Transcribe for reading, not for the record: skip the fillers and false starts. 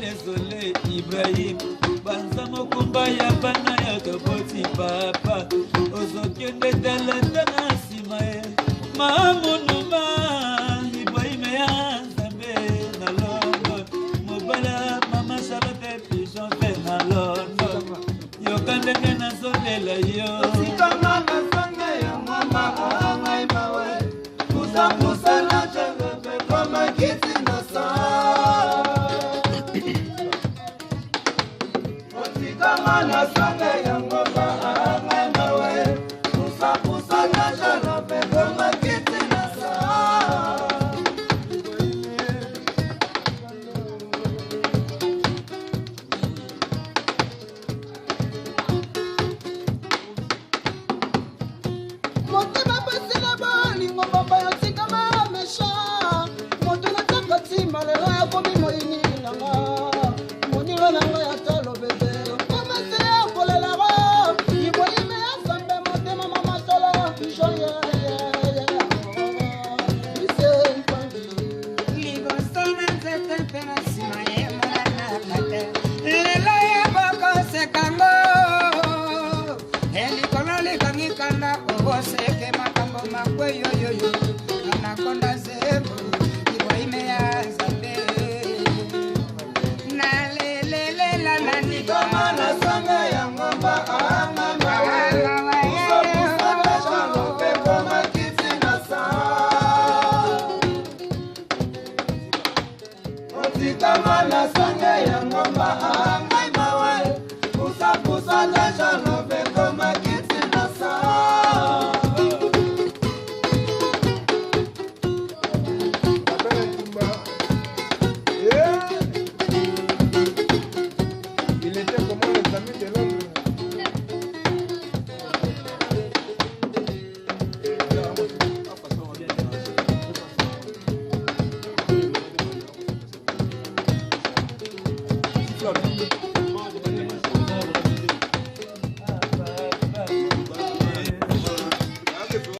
Désolé Ibrahim Banza mokumba ya bana ya toboti papa Ozokende talenta na sima e Mamunuma Ibrahim ya Nzambe na London Mobala mama Charlotte Pigeon fe na London Yokandenge na zolela yo Sikama na sanga ya mama angai mawe Musa musa na changa kama kiti na saa Mana sanga yang ngoba angai mawe Pusa pusa na jana pe koma kiti na saa Motema pasila bali ngobaba yotika mamesha Motuna takati malelo ya komi moini nanga Moniro nanga ya talo bebe Kamana sanga ya ngomba angai mawe Pusa pusa na jano pe koma kiti na saa Il était comment les amis de l'homme Flop.